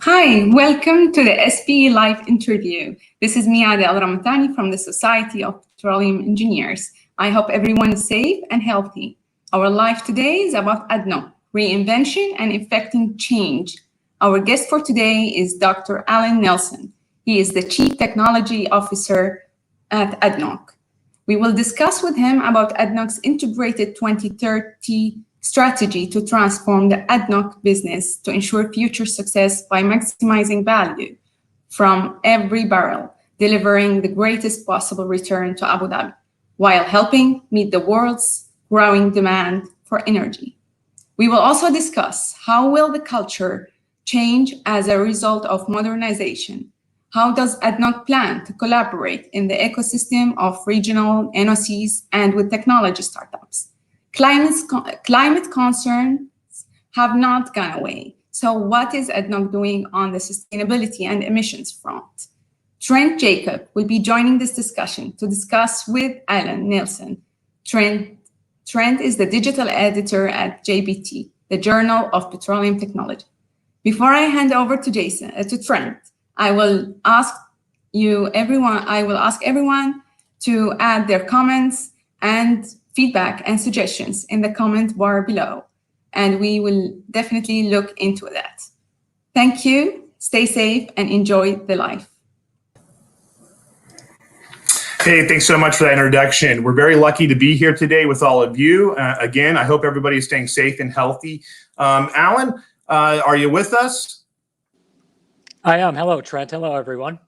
Hi, welcome to the SPE live interview. This is Miade Al-Ramatani from the Society of Petroleum Engineers. I hope everyone is safe and healthy. Our live today is about ADNOC, reinvention and effecting change. Our guest for today is Dr. Alan Nelson. He is the Chief Technology Officer at ADNOC. We will discuss with him about ADNOC's integrated 2030 strategy to transform the ADNOC business to ensure future success by maximizing value from every barrel, delivering the greatest possible return to Abu Dhabi, while helping meet the world's growing demand for energy. We will also discuss how will the culture change as a result of modernization. How does ADNOC plan to collaborate in the ecosystem of regional NOCs and with technology startups? Climate concerns have not gone away. So what is ADNOC doing on the sustainability and emissions front? Trent Jacob will be joining this discussion to discuss with Alan Nelson. Trent is the digital editor at JBT, the Journal of Petroleum Technology. Before I hand over to Trent, I will ask everyone to add their comments and feedback and suggestions in the comment bar below, and we will definitely look into that. Thank you, stay safe, and enjoy the live. Hey, thanks so much for that introduction. We're very lucky to be here today with all of you. Again, I hope everybody is staying safe and healthy. Alan, are you with us? I am. Hello, Trent. Hello, everyone.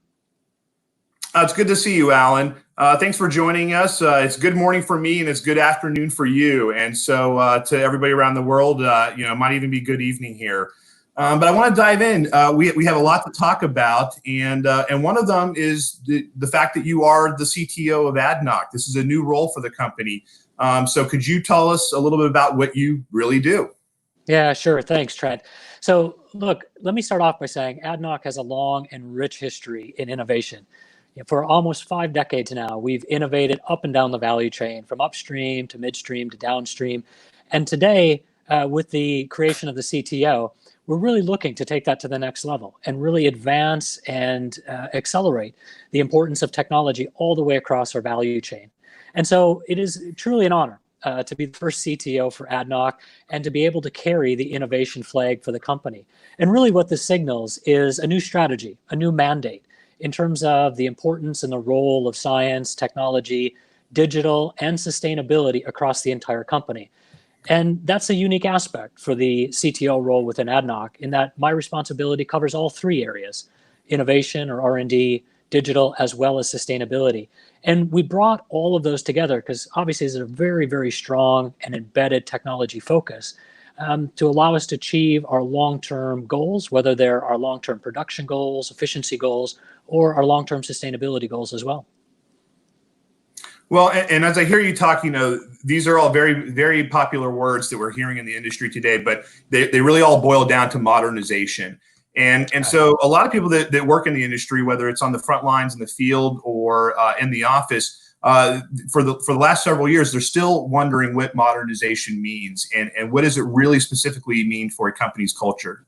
It's good to see you, Alan. Thanks for joining us. It's good morning for me, and it's good afternoon for you. And so to everybody around the world, it might even be good evening here. But I want to dive in. We have a lot to talk about, and one of them is the fact that you are the CTO of ADNOC. This is a new role for the company. So could you tell us a little bit about what you really do? Yeah, sure. Thanks, Trent. So look, let me start off by saying ADNOC has a long and rich history in innovation. For almost 5 decades now, we've innovated up and down the value chain, from upstream to midstream to downstream. And today, with the creation of the CTO, we're really looking to take that to the next level and really advance and accelerate the importance of technology all the way across our value chain. And so it is truly an honor to be the first CTO for ADNOC and to be able to carry the innovation flag for the company. And really what this signals is a new strategy, a new mandate, in terms of the importance and the role of science, technology, digital, and sustainability across the entire company. And that's a unique aspect for the CTO role within ADNOC, in that my responsibility covers all 3 areas: innovation or R&D, digital, as well as sustainability. And we brought all of those together because obviously there's a very, very strong and embedded technology focus to allow us to achieve our long-term goals, whether they're our long-term production goals, efficiency goals, or our long-term sustainability goals as well. Well, and as I hear you talk, these are all very, very popular words that we're hearing in the industry today, but they really all boil down to modernization. And so a lot of people that work in the industry, whether it's on the front lines in the field or in the office, for the last several years, they're still wondering what modernization means and what does it really specifically mean for a company's culture?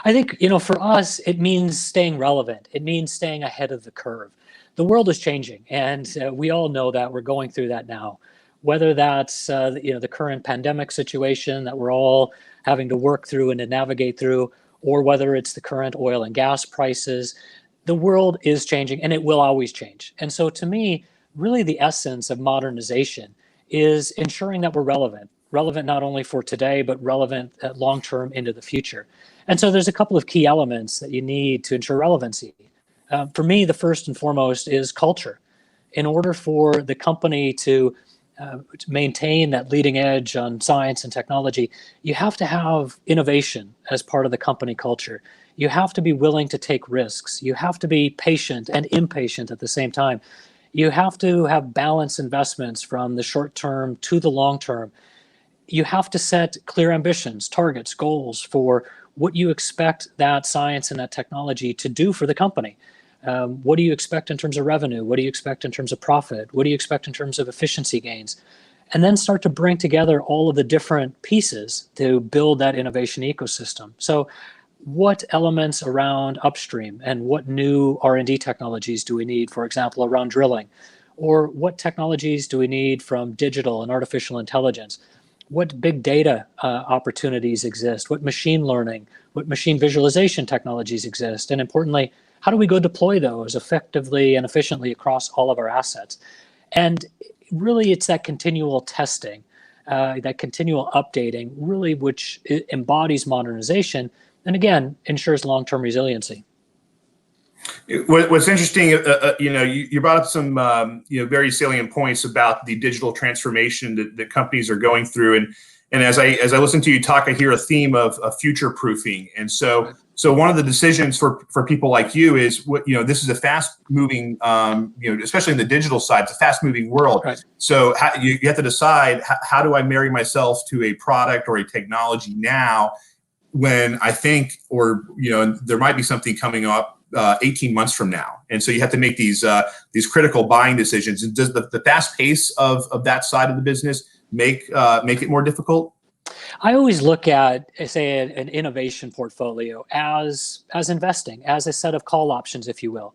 I think, for us, it means staying relevant. It means staying ahead of the curve. The world is changing, and we all know that. We're going through that now. Whether that's the current pandemic situation that we're all having to work through and to navigate through, or whether it's the current oil and gas prices, the world is changing, and it will always change. And so to me, really the essence of modernization is ensuring that we're relevant. relevant not only for today, but relevant long-term into the future. And so there's a couple of key elements that you need to ensure relevancy. For me, the first and foremost is culture. In order for the company to maintain that leading edge on science and technology, you have to have innovation as part of the company culture. You have to be willing to take risks. You have to be patient and impatient at the same time. You have to have balanced investments from the short term to the long term. You have to set clear ambitions, targets, goals for what you expect that science and that technology to do for the company. What do you expect in terms of revenue? What do you expect in terms of profit? What do you expect in terms of efficiency gains? And then start to bring together all of the different pieces to build that innovation ecosystem. So what elements around upstream and what new R&D technologies do we need, for example, around drilling? Or what technologies do we need from digital and artificial intelligence? What big data opportunities exist? What machine learning, what machine visualization technologies exist? And importantly, how do we go deploy those effectively and efficiently across all of our assets? And really, it's that continual testing, that continual updating, really, which embodies modernization and, again, ensures long-term resiliency. What's interesting, you brought up some very salient points about the digital transformation that companies are going through, and as I listen to you talk, I hear a theme of future proofing, and so one of the decisions for people like you is this is a fast moving, especially in the digital side, it's a fast moving world. Right. So you have to decide how do I marry myself to a product or a technology now, when I think there might be something coming up 18 months from now. And so you have to make these critical buying decisions. And does the fast pace of that side of the business make it more difficult? I always look at, say, an innovation portfolio as investing, as a set of call options, if you will.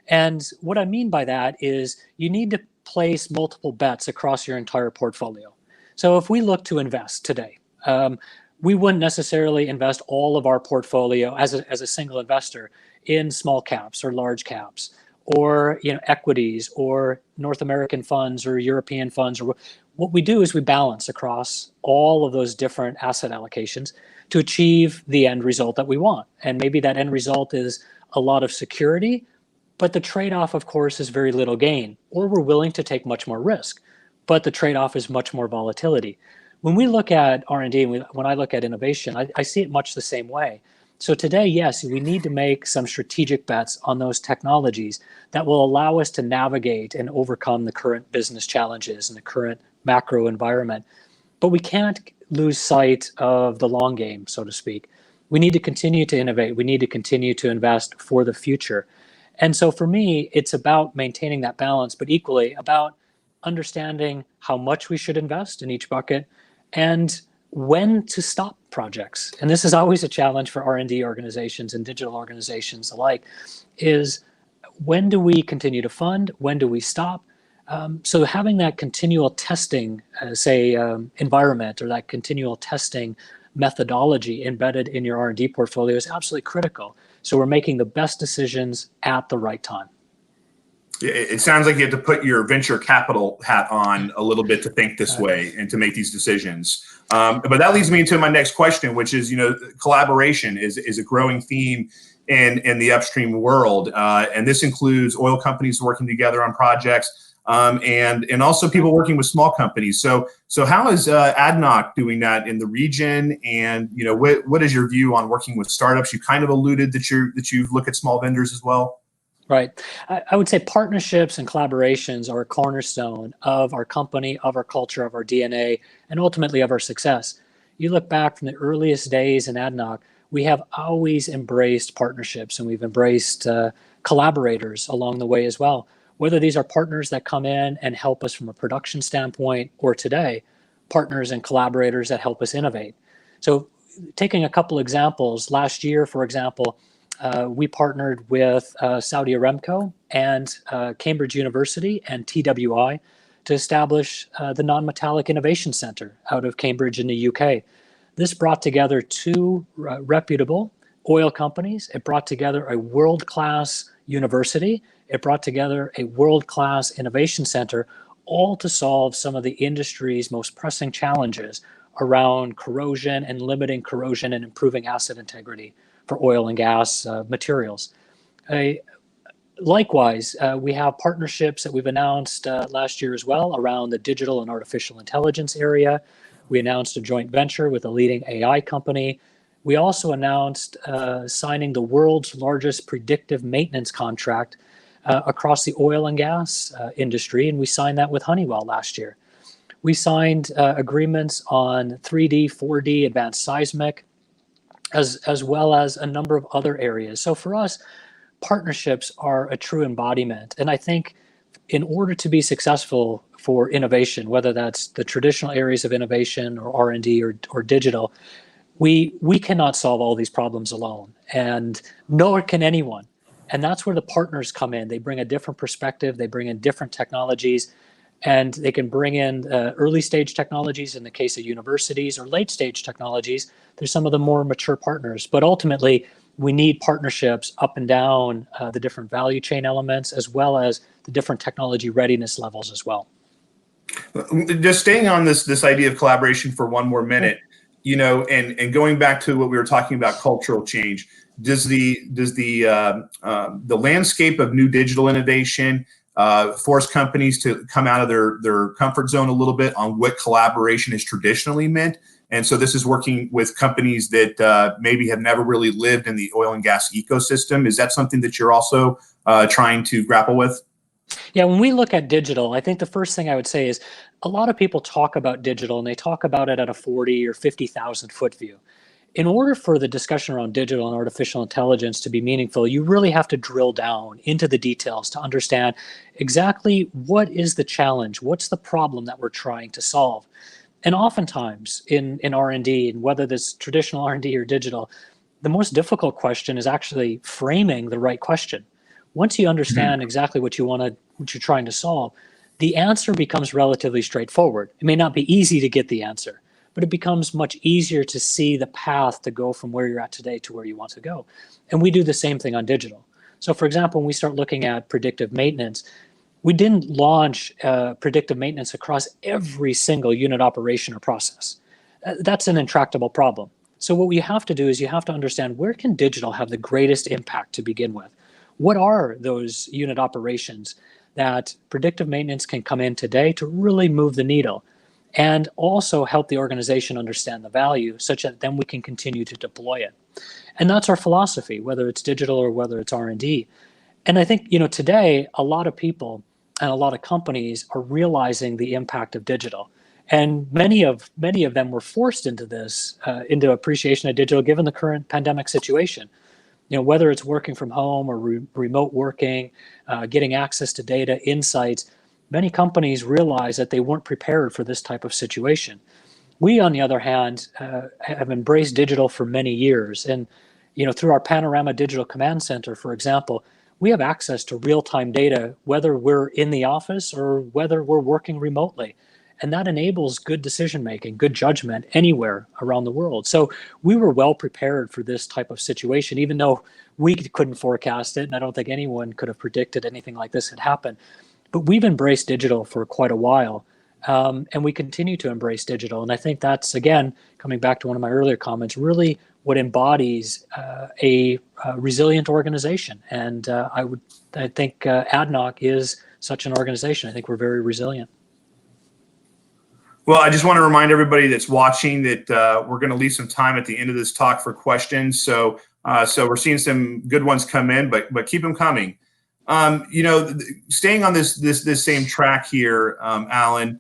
And what I mean by that is you need to place multiple bets across your entire portfolio. So if we look to invest today, we wouldn't necessarily invest all of our portfolio as a single investor in small caps or large caps, or equities, or North American funds or European funds. Or what we do is we balance across all of those different asset allocations to achieve the end result that we want. And maybe that end result is a lot of security, but the trade-off, of course, is very little gain. Or we're willing to take much more risk, but the trade-off is much more volatility. When we look at R&D, when I look at innovation, I see it much the same way. So today, yes, we need to make some strategic bets on those technologies that will allow us to navigate and overcome the current business challenges and the current macro environment. But we can't lose sight of the long game, so to speak. We need to continue to innovate. We need to continue to invest for the future. And so for me, it's about maintaining that balance, but equally about understanding how much we should invest in each bucket and when to stop projects. And this is always a challenge for R&D organizations and digital organizations alike, is when do we continue to fund? When do we stop? So having that continual testing, environment, or that continual testing methodology embedded in your R&D portfolio is absolutely critical. So we're making the best decisions at the right time. It sounds like you have to put your venture capital hat on a little bit to think this way and to make these decisions. But that leads me into my next question, which is, collaboration is a growing theme in the upstream world. And this includes oil companies working together on projects and also people working with small companies. So how is ADNOC doing that in the region? And, what is your view on working with startups? You kind of alluded that you look at small vendors as well. Right. I would say partnerships and collaborations are a cornerstone of our company, of our culture, of our DNA, and ultimately of our success. You look back from the earliest days in ADNOC, we have always embraced partnerships, and we've embraced collaborators along the way as well. Whether these are partners that come in and help us from a production standpoint, or today, partners and collaborators that help us innovate. So taking a couple examples, last year, for example, we partnered with Saudi Aramco and Cambridge University and TWI to establish the Non-Metallic Innovation Center out of Cambridge in the UK. This brought together two reputable oil companies. It brought together a world-class university. It brought together a world-class innovation center, all to solve some of the industry's most pressing challenges around corrosion and limiting corrosion and improving asset integrity for oil and gas materials. Likewise, we have partnerships that we've announced last year as well around the digital and artificial intelligence area. We announced a joint venture with a leading AI company. We also announced signing the world's largest predictive maintenance contract across the oil and gas industry, and we signed that with Honeywell last year. We signed agreements on 3D, 4D, advanced seismic, as well as a number of other areas. So for us, partnerships are a true embodiment. And I think in order to be successful for innovation, whether that's the traditional areas of innovation or R&D or digital, we cannot solve all these problems alone, and nor can anyone. And that's where the partners come in. They bring a different perspective, they bring in different technologies, and they can bring in early stage technologies in the case of universities, or late stage technologies. There's some of the more mature partners, but ultimately we need partnerships up and down the different value chain elements, as well as the different technology readiness levels as well. Just staying on this idea of collaboration for one more minute, you know, and going back to what we were talking about, cultural change. Does the landscape of new digital innovation force companies to come out of their comfort zone a little bit on what collaboration has traditionally meant? And so this is working with companies that maybe have never really lived in the oil and gas ecosystem. Is that something that you're also trying to grapple with? Yeah, when we look at digital, I think the first thing I would say is a lot of people talk about digital and they talk about it at a 40 or 50,000 foot view. In order for the discussion around digital and artificial intelligence to be meaningful, you really have to drill down into the details to understand exactly what is the challenge, what's the problem that we're trying to solve. And oftentimes in R&D, and whether this traditional R&D or digital, the most difficult question is actually framing the right question. Once you understand exactly what you're trying to solve, the answer becomes relatively straightforward. It may not be easy to get the answer, but it becomes much easier to see the path to go from where you're at today to where you want to go. And we do the same thing on digital. So for example, when we start looking at predictive maintenance, we didn't launch predictive maintenance across every single unit operation or process. That's an intractable problem. So what you have to do is you have to understand, where can digital have the greatest impact to begin with? What are those unit operations that predictive maintenance can come in today to really move the needle and also help the organization understand the value, such that then we can continue to deploy it? And that's our philosophy, whether it's digital or whether it's R&D. And I think, you know, today, a lot of people and a lot of companies are realizing the impact of digital. And many of them were forced into this, into appreciation of digital, given the current pandemic situation. You know, whether it's working from home or remote working, getting access to data, insights, many companies realize that they weren't prepared for this type of situation. We, on the other hand, have embraced digital for many years. And, you know, through our Panorama Digital Command Center, for example, we have access to real-time data, whether we're in the office or whether we're working remotely. And that enables good decision-making, good judgment anywhere around the world. So we were well prepared for this type of situation, even though we couldn't forecast it. And I don't think anyone could have predicted anything like this had happened. But we've embraced digital for quite a while. And we continue to embrace digital. And I think that's, again, coming back to one of my earlier comments, really what embodies a resilient organization. And I think ADNOC is such an organization. I think we're very resilient. Well, I just want to remind everybody that's watching that we're going to leave some time at the end of this talk for questions. So we're seeing some good ones come in, but keep them coming. You know, staying on this same track here, Alan,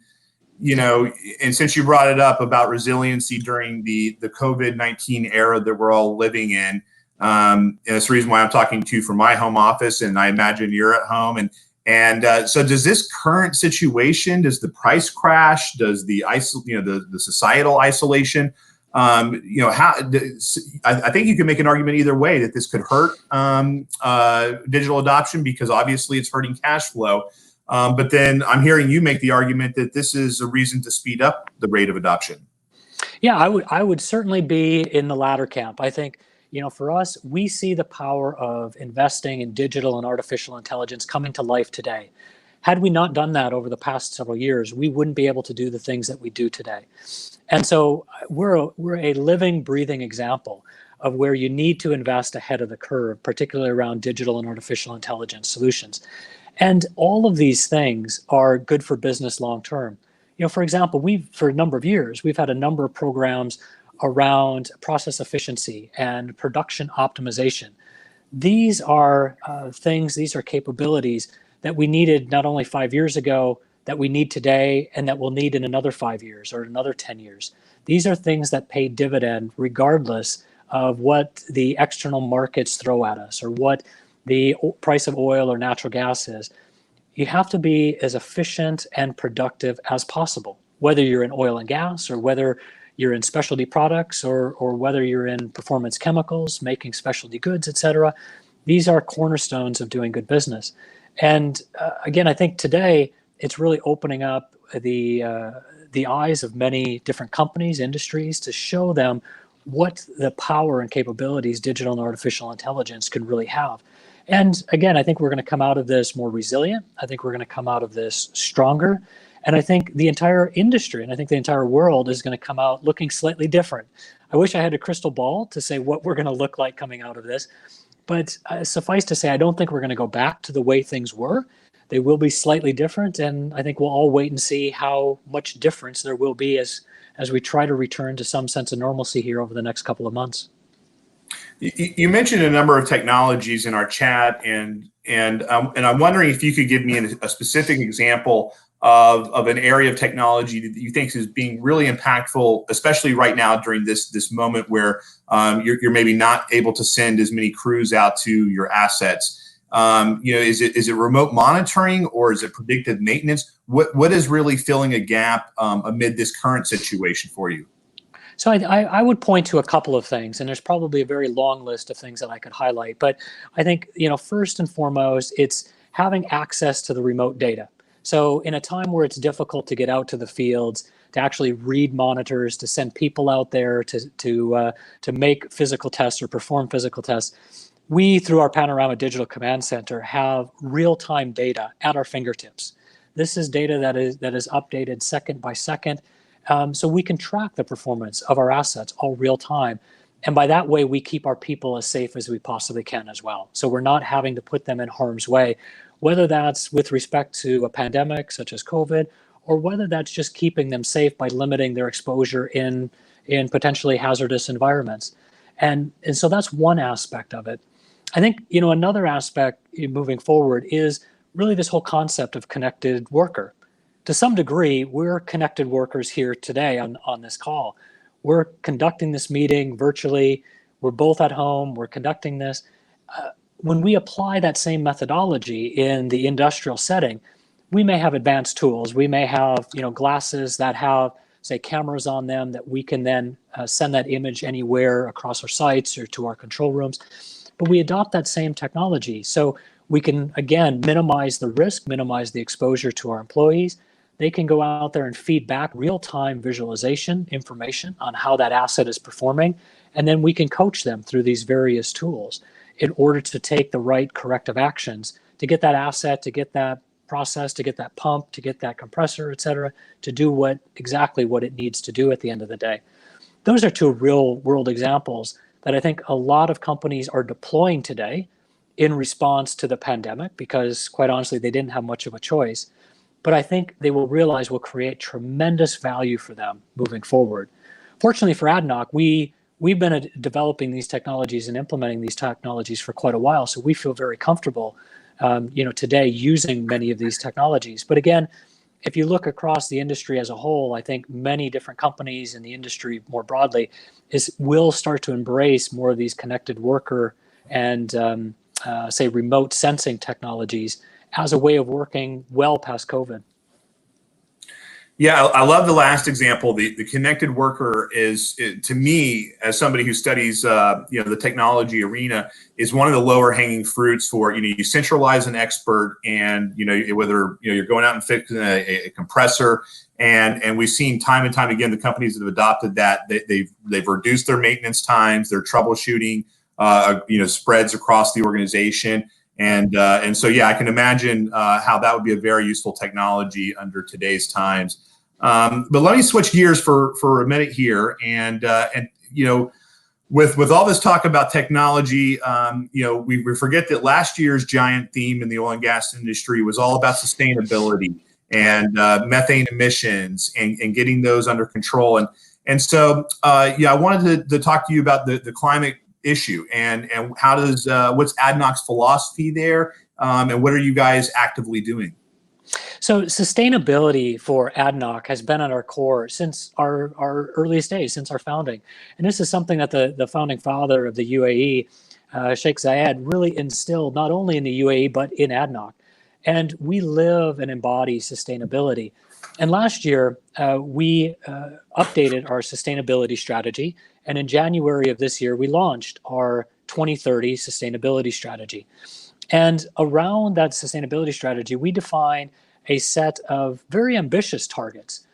you know, and since you brought it up about resiliency during the COVID-19 era that we're all living in, and it's the reason why I'm talking to you from my home office, and I imagine you're at home. And so does this current situation, does the price crash, does the societal isolation, you know, I think you can make an argument either way that this could hurt digital adoption, because obviously it's hurting cash flow. But then I'm hearing you make the argument that this is a reason to speed up the rate of adoption. Yeah, I would certainly be in the latter camp. I think, you know, for us, we see the power of investing in digital and artificial intelligence coming to life today. Had we not done that over the past several years, we wouldn't be able to do the things that we do today. And so we're a living, breathing example of where you need to invest ahead of the curve, particularly around digital and artificial intelligence solutions. And all of these things are good for business long term. For example, for a number of years, we've had a number of programs around process efficiency and production optimization. These are these are capabilities that we needed not only 5 years ago, that we need today, and that we'll need in another 5 years or another 10 years. These are things that pay dividend regardless of what the external markets throw at us or what the price of oil or natural gas is. You have to be as efficient and productive as possible, whether you're in oil and gas or whether you're in specialty products or whether you're in performance chemicals, making specialty goods, et cetera. These are cornerstones of doing good business. And again, I think today it's really opening up the eyes of many different companies, industries, to show them what the power and capabilities digital and artificial intelligence can really have. And again, I think we're going to come out of this more resilient. I think we're going to come out of this stronger. And I think the entire industry and I think the entire world is going to come out looking slightly different. I wish I had a crystal ball to say what we're going to look like coming out of this. But suffice to say, I don't think we're going to go back to the way things were. They will be slightly different. And I think we'll all wait and see how much difference there will be as we try to return to some sense of normalcy here over the next couple of months. You mentioned a number of technologies in our chat, and I'm wondering if you could give me a specific example of an area of technology that you think is being really impactful, especially right now during this moment where you're maybe not able to send as many crews out to your assets. Is it remote monitoring or is it predictive maintenance? What is really filling a gap amid this current situation for you? So I would point to a couple of things, and there's probably a very long list of things that I could highlight. But I think, first and foremost, it's having access to the remote data. So in a time where it's difficult to get out to the fields, to actually read monitors, to send people out there to make physical tests or perform physical tests, we, through our Panorama Digital Command Center, have real-time data at our fingertips. This is data that is updated second by second. So we can track the performance of our assets all real time. And by that way, we keep our people as safe as we possibly can as well. So we're not having to put them in harm's way, whether that's with respect to a pandemic such as COVID, or whether that's just keeping them safe by limiting their exposure in potentially hazardous environments. And so that's one aspect of it. I think, another aspect moving forward is really this whole concept of connected worker. To some degree, we're connected workers here today on this call. We're conducting this meeting virtually. We're both at home. We're conducting this. When we apply that same methodology in the industrial setting, we may have advanced tools. We may have glasses that have, say, cameras on them that we can then send that image anywhere across our sites or to our control rooms. But we adopt that same technology. So we can, again, minimize the risk, minimize the exposure to our employees. They can go out there and feed back real-time visualization information on how that asset is performing. And then we can coach them through these various tools in order to take the right corrective actions to get that asset, to get that process, to get that pump, to get that compressor, et cetera, to do exactly what it needs to do at the end of the day. Those are two real-world examples that I think a lot of companies are deploying today in response to the pandemic because, quite honestly, they didn't have much of a choice. But I think they will realize will create tremendous value for them moving forward. Fortunately for ADNOC, we've been developing these technologies and implementing these technologies for quite a while, so we feel very comfortable, today using many of these technologies. But again, if you look across the industry as a whole, I think many different companies in the industry more broadly will start to embrace more of these connected worker and say remote sensing technologies as a way of working well past COVID. Yeah, I love the last example. The connected worker is, to me, as somebody who studies, the technology arena, is one of the lower hanging fruits for, you centralize an expert and, whether, you're going out and fixing a compressor. And we've seen time and time again, the companies that have adopted that, they've reduced their maintenance times, their troubleshooting, spreads across the organization. And so, yeah, I can imagine how that would be a very useful technology under today's times. But let me switch gears for a minute here, and you know, with all this talk about technology, you know, we forget that last year's giant theme in the oil and gas industry was all about sustainability and methane emissions and getting those under control. And so, yeah, I wanted to talk to you about the climate issue and how does what's ADNOC's philosophy there, and what are you guys actively doing? So sustainability for ADNOC has been at our core since our earliest days, since our founding. And this is something that the founding father of the UAE, Sheikh Zayed, really instilled not only in the UAE, but in ADNOC. And we live and embody sustainability. And last year, we updated our sustainability strategy. And in January of this year, we launched our 2030 sustainability strategy. And around that sustainability strategy, we define a set of very ambitious targets,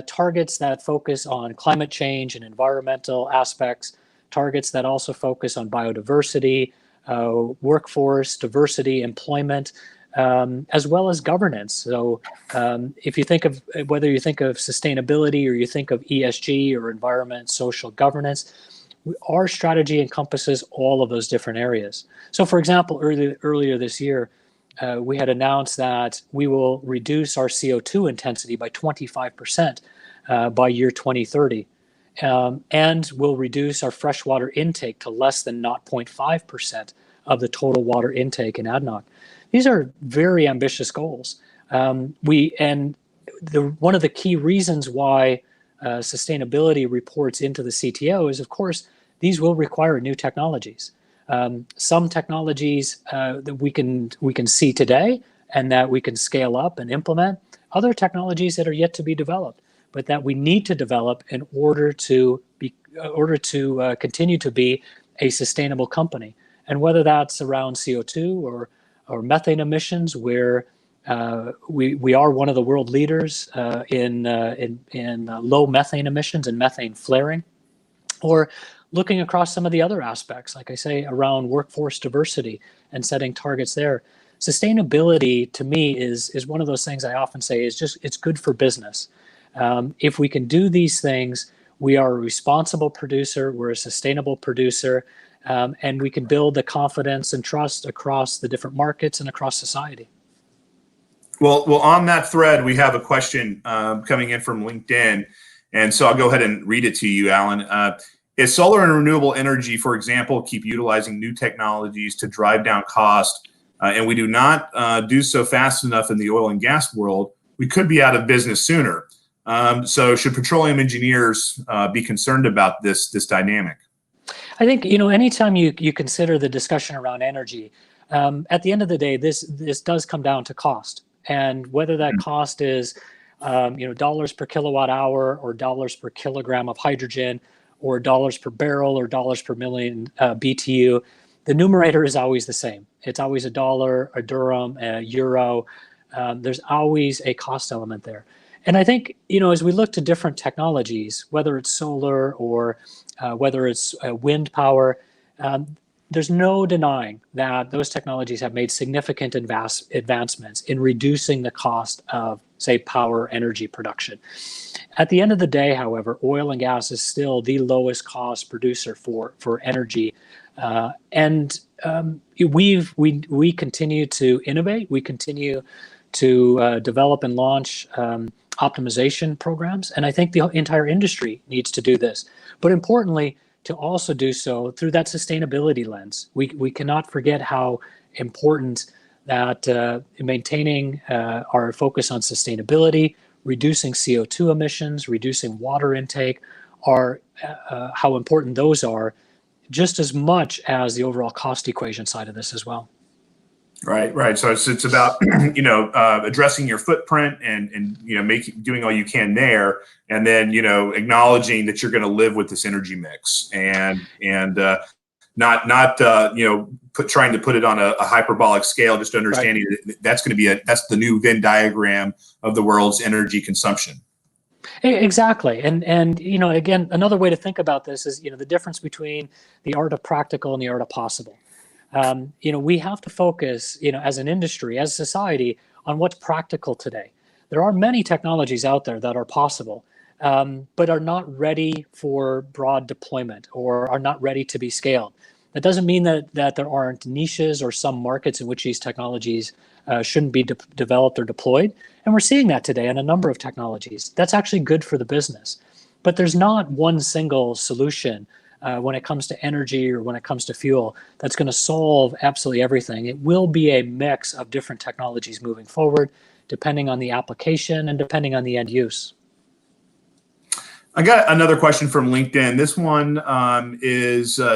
targets that focus on climate change and environmental aspects, targets that also focus on biodiversity, workforce, diversity, employment, as well as governance. So if you think of, whether you think of sustainability or you think of ESG or environment, social governance, our strategy encompasses all of those different areas. So for example, earlier this year, we had announced that we will reduce our CO2 intensity by 25% by year 2030. And we'll reduce our freshwater intake to less than 0.5% of the total water intake in ADNOC. These are very ambitious goals. One of the key reasons why sustainability reports into the CTO is, of course, these will require new technologies. Some technologies that we can see today and that we can scale up and implement. Other technologies that are yet to be developed, but that we need to develop in order to continue to be a sustainable company. And whether that's around CO2 or methane emissions, where we are one of the world leaders in low methane emissions and methane flaring, or looking across some of the other aspects, like I say, around workforce diversity and setting targets there. Sustainability, to me, is one of those things I often say is just, it's good for business. If we can do these things, we are a responsible producer, we're a sustainable producer, and we can build the confidence and trust across the different markets and across society. Well, on that thread, we have a question coming in from LinkedIn, and so I'll go ahead and read it to you, Alan. Is solar and renewable energy, for example, keep utilizing new technologies to drive down cost, and we do not do so fast enough in the oil and gas world, we could be out of business sooner. So should petroleum engineers be concerned about this dynamic? I think, you know, anytime you consider the discussion around energy, at the end of the day, this does come down to cost. And whether that cost is, dollars per kilowatt hour or dollars per kilogram of hydrogen or dollars per barrel or dollars per million BTU, the numerator is always the same. It's always a dollar, a dirham, a euro. There's always a cost element there. And I think, you know, as we look to different technologies, whether it's solar or whether it's wind power, there's no denying that those technologies have made significant advancements in reducing the cost of, say, power energy production. At the end of the day, however, oil and gas is still the lowest cost producer for energy. We continue to innovate. We continue to develop and launch optimization programs. And I think the entire industry needs to do this. But importantly, to also do so through that sustainability lens. We cannot forget how important that maintaining our focus on sustainability, reducing CO2 emissions, reducing water intake, are how important those are, just as much as the overall cost equation side of this as well. Right. So it's about addressing your footprint and doing all you can there, and then acknowledging that you're going to live with this energy mix and not trying to put it on a hyperbolic scale. Just understanding that that's going to be that's the new Venn diagram of the world's energy consumption. Exactly. And again, another way to think about this is the difference between the art of practical and the art of possible. We have to focus, as an industry, as society, on what's practical today. There are many technologies out there that are possible, but are not ready for broad deployment or are not ready to be scaled. That doesn't mean that there aren't niches or some markets in which these technologies shouldn't be developed or deployed. And we're seeing that today in a number of technologies. That's actually good for the business. But there's not one single solution when it comes to energy or when it comes to fuel that's going to solve absolutely everything. It will be a mix of different technologies moving forward, depending on the application and depending on the end use. I got another question from LinkedIn. This one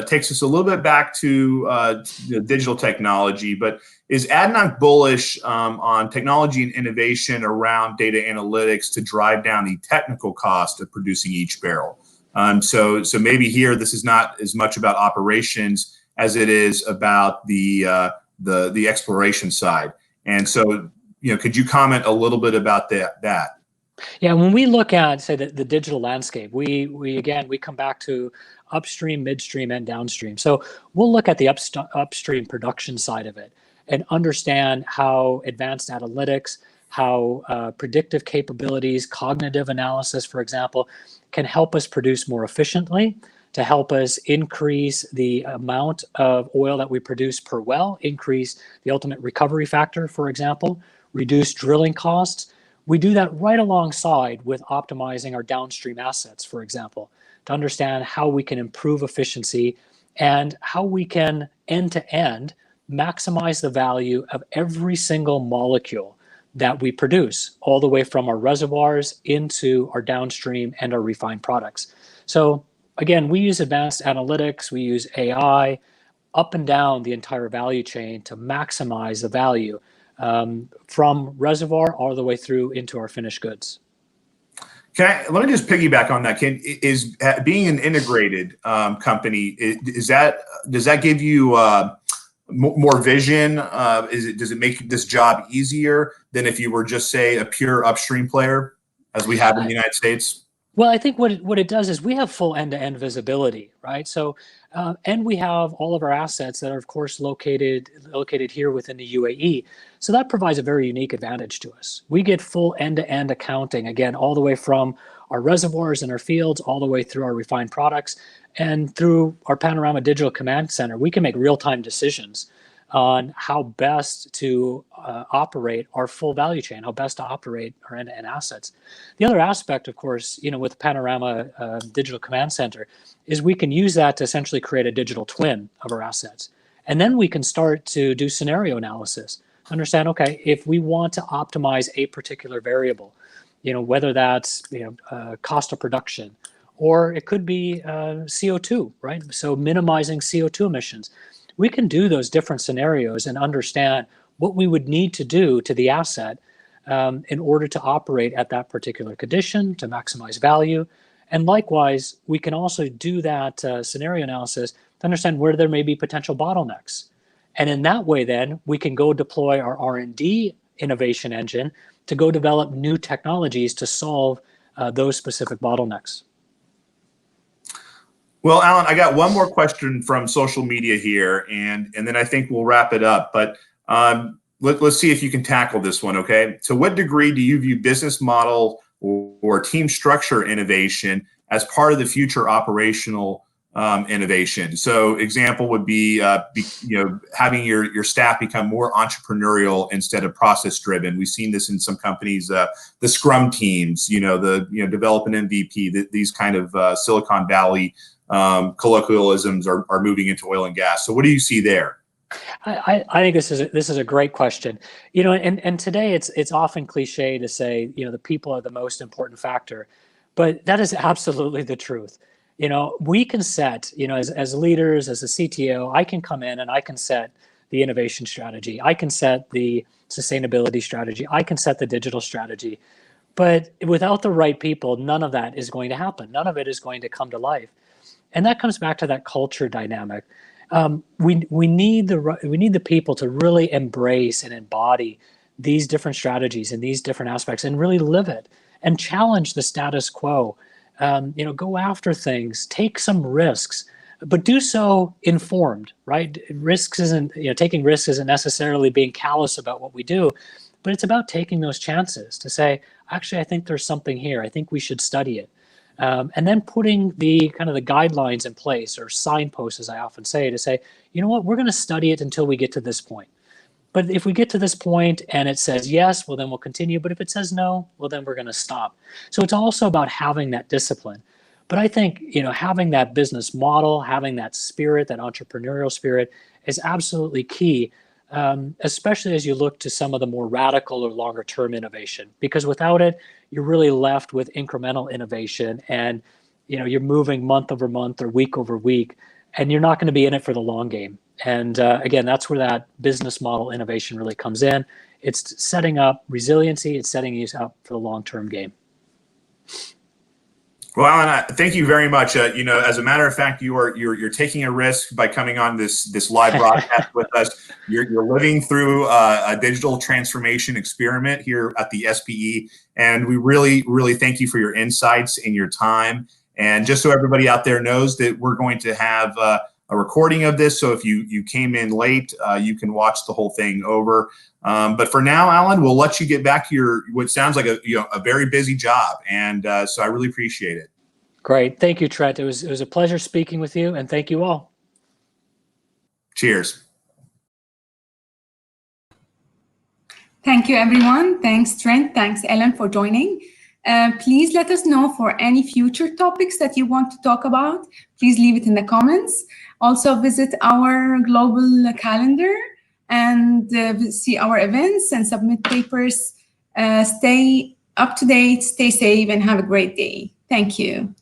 takes us a little bit back to digital technology, but is ADNOC bullish on technology and innovation around data analytics to drive down the technical cost of producing each barrel? So maybe here this is not as much about operations as it is about the exploration side. And so, could you comment a little bit about that? Yeah, when we look at, say, the digital landscape, we come back to upstream, midstream, and downstream. So we'll look at the upstream production side of it and understand how advanced analytics, how predictive capabilities, cognitive analysis, for example, can help us produce more efficiently, to help us increase the amount of oil that we produce per well, increase the ultimate recovery factor, for example, reduce drilling costs. We do that right alongside with optimizing our downstream assets, for example, to understand how we can improve efficiency and how we can end-to-end maximize the value of every single molecule that we produce, all the way from our reservoirs into our downstream and our refined products. So again, we use advanced analytics, we use AI up and down the entire value chain to maximize the value from reservoir all the way through into our finished goods. Let me just piggyback on that. Is being an integrated company, does that give you more vision? Does it make this job easier than if you were just, say, a pure upstream player, as we have in the United States? Well, I think what it does is we have full end-to-end visibility, right? So, and we have all of our assets that are, of course, located here within the UAE. So that provides a very unique advantage to us. We get full end-to-end accounting, again, all the way from our reservoirs and our fields, all the way through our refined products, and through our Panorama Digital Command Center. We can make real-time decisions on how best to operate our full value chain, how best to operate our end-to-end assets. The other aspect, of course, with Panorama Digital Command Center, is we can use that to essentially create a digital twin of our assets. And then we can start to do scenario analysis, understand, okay, if we want to optimize a particular variable, whether that's, cost of production, or it could be CO2, right? So minimizing CO2 emissions. We can do those different scenarios and understand what we would need to do to the asset in order to operate at that particular condition, to maximize value. And likewise, we can also do that scenario analysis to understand where there may be potential bottlenecks. And in that way, then, we can go deploy our R&D innovation engine to go develop new technologies to solve those specific bottlenecks. Well, Alan, I got one more question from social media here, and then I think we'll wrap it up. But let's see if you can tackle this one, okay? To what degree do you view business model or team structure innovation as part of the future operational innovation? So example would be, having your staff become more entrepreneurial instead of process driven. We've seen this in some companies, the Scrum teams, develop an MVP, these kind of Silicon Valley colloquialisms are moving into oil and gas. So what do you see there? I think this is a great question. And today it's often cliche to say, the people are the most important factor, but that is absolutely the truth. We can set, as leaders, as a CTO, I can come in and I can set the innovation strategy. I can set the sustainability strategy. I can set the digital strategy. But without the right people, none of that is going to happen. None of it is going to come to life. And that comes back to that culture dynamic. We need the people to really embrace and embody these different strategies and these different aspects and really live it and challenge the status quo. Go after things, take some risks, but do so informed, right? Taking risks isn't necessarily being callous about what we do, but it's about taking those chances to say, actually, I think there's something here. I think we should study it. And then putting the kind of the guidelines in place, or signposts, as I often say, to say, you know what, we're going to study it until we get to this point. But if we get to this point and it says yes, well, then we'll continue. But if it says no, well, then we're going to stop. So it's also about having that discipline. But I think, having that business model, having that spirit, that entrepreneurial spirit is absolutely key, especially as you look to some of the more radical or longer term innovation, because without it, you're really left with incremental innovation, and you're moving month over month or week over week, and you're not going to be in it for the long game. And again, that's where that business model innovation really comes in. It's setting up resiliency. It's setting you up for the long-term game. Well, Alan, thank you very much. As a matter of fact, you're taking a risk by coming on this live broadcast with us. You're living through a digital transformation experiment here at the SPE, and we really, really thank you for your insights and your time. And just so everybody out there knows that we're going to have a recording of this, so if you came in late, you can watch the whole thing over. But for now, Alan, we'll let you get back to what sounds like a very busy job, and so I really appreciate it. Great, thank you, Trent. It was a pleasure speaking with you, and thank you all. Cheers. Thank you, everyone. Thanks, Trent. Thanks, Ellen, for joining. Please let us know for any future topics that you want to talk about. Please leave it in the comments. Also visit our global calendar and see our events and submit papers. Stay up to date, stay safe, and have a great day. Thank you.